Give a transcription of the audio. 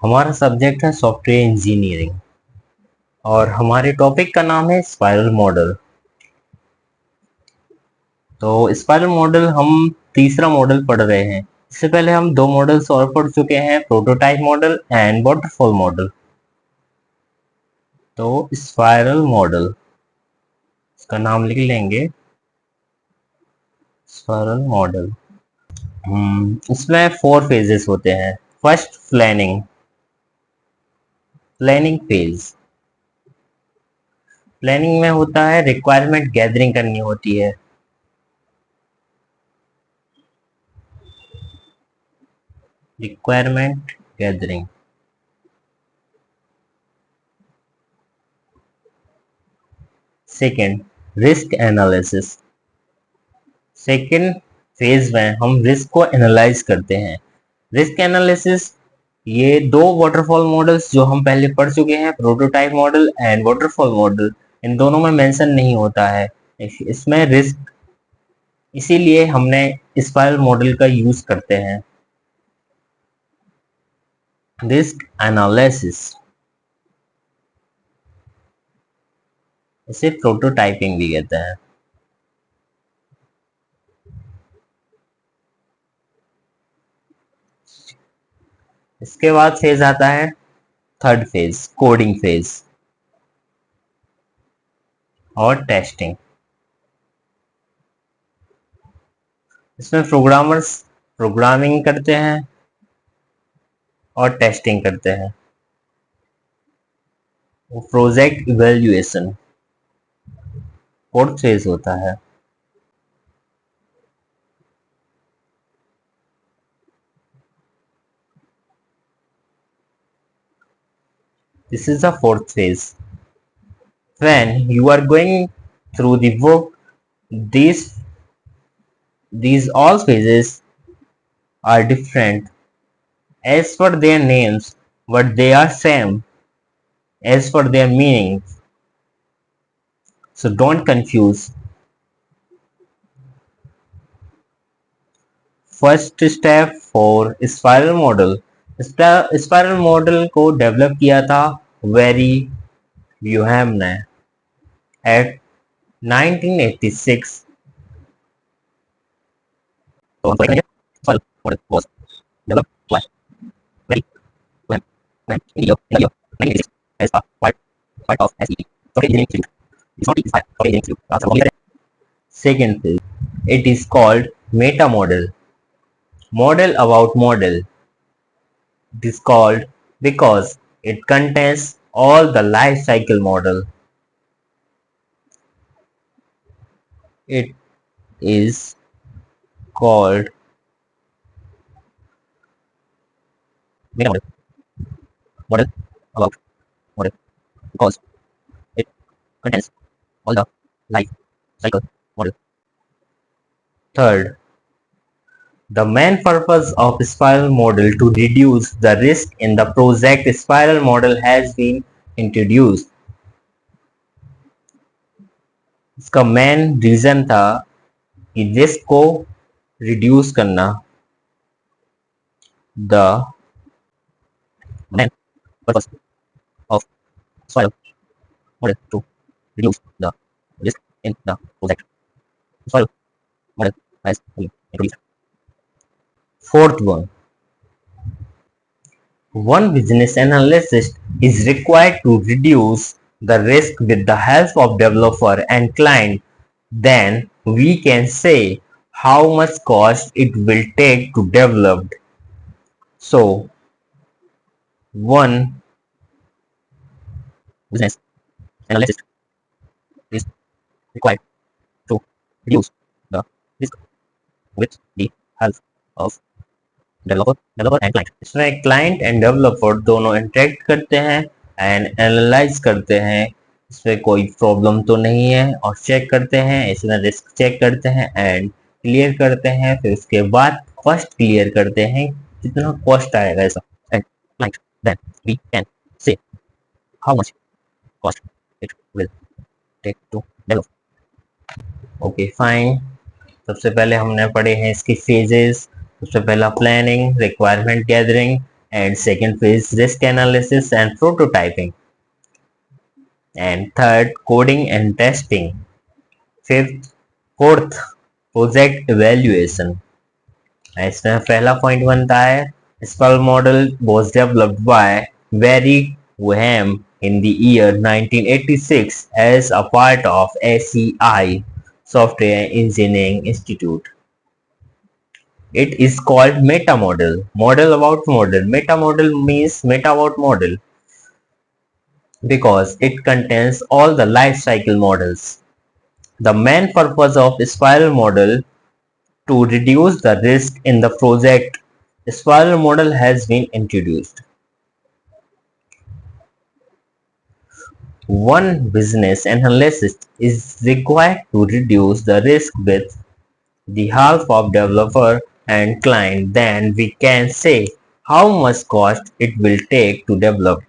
हमारा सब्जेक्ट है software engineering और हमारे टॉपिक का नाम है स्पाइरल मॉडल। तो स्पाइरल मॉडल हम तीसरा मॉडल पढ़ रहे हैं। इससे पहले हम दो मॉडल्स और पढ़ चुके हैं, prototype model and waterfall model. तो स्पाइरल मॉडल, इसका नाम लिख लेंगे स्पाइरल मॉडल। इसमें 4 फेजेस होते हैं। First, planning phase. प्लानिंग में होता है रिक्वायरमेंट गैदरिंग करनी होती है। Requirement gathering. Second, risk analysis. Second phase में हम रिस्क को एनालाइज करते हैं। रिस्क एनालिसिस, ये दो वाटरफॉल मॉडल्स जो हम पहले पढ़ चुके हैं, prototype model and waterfall model, इन दोनों में मेंशन नहीं होता है इसमें रिस्क, इसीलिए हमने स्पाइरल मॉडल का यूज करते हैं। रिस्क एनालिसिस, इसे प्रोटोटाइपिंग भी कहते हैं। इसके बाद फेज आता है थर्ड फेज, कोडिंग फेज और टेस्टिंग। इसमें प्रोग्रामर्स प्रोग्रामिंग करते हैं और टेस्टिंग करते हैं। प्रोजेक्ट इवेल्युएशन फोर्थ फेज होता है। This is the fourth phase. When you are going through the book, these all phases are different as per their names, but they are same as per their meanings. So don't confuse. First step for spiral model. Spiral model को develop किया था very व्यूहैम ने at 1986. So spiral model was developed by very well in the year 1986 as a part of SET. Software Engineering Institute. It's not the Software Engineering Institute. Second phase, it is called meta model. Model about model. It is called because it contains all the life cycle model. It is called meta model. Model about model because it contains all the life cycle model. Third, the main purpose of spiral model to reduce the risk in the project spiral model has been introduced. इसका main reason था कि risk को reduce करना। The main purpose of spiral model to reduce the risk in the project spiral model has been introduced. Fourth one business analyst is required to reduce the risk with the help of developer and client. Then we can say how much cost it will take to develop. So one business analyst is required to reduce the risk with the help of developer and client. इसमें client end developer दोनों interact करते हैं and analyse करते हैं इसमें कोई problem तो नहीं है, और चेक करते हैं, इसमें रिस्क चेक करते हैं एंड क्लियर करते हैं। फिर उसके बाद कॉस्ट क्लियर करते हैं, कितना कॉस्ट आएगा ऐसा, and client then we can say how much cost it will take to develop. Okay fine. सबसे पहले हमने पढ़े हैं इसकी फेजेस। सबसे पहला planning, requirement gathering, And second phase, risk analysis and prototyping. And third, coding and testing. Fourth, project evaluation. इसमें पहला पॉइंट बनता है स्पल model was developed by Barry Graham in the year 1986 as a part of SEI Software Engineering Institute. It is called meta model. Model about model. Meta model means meta about model because it contains all the life cycle models. The main purpose of spiral model to reduce the risk in the project. Spiral model has been introduced. One business analyst is required to reduce the risk with the half of developer and client. Then we can say how much cost it will take to develop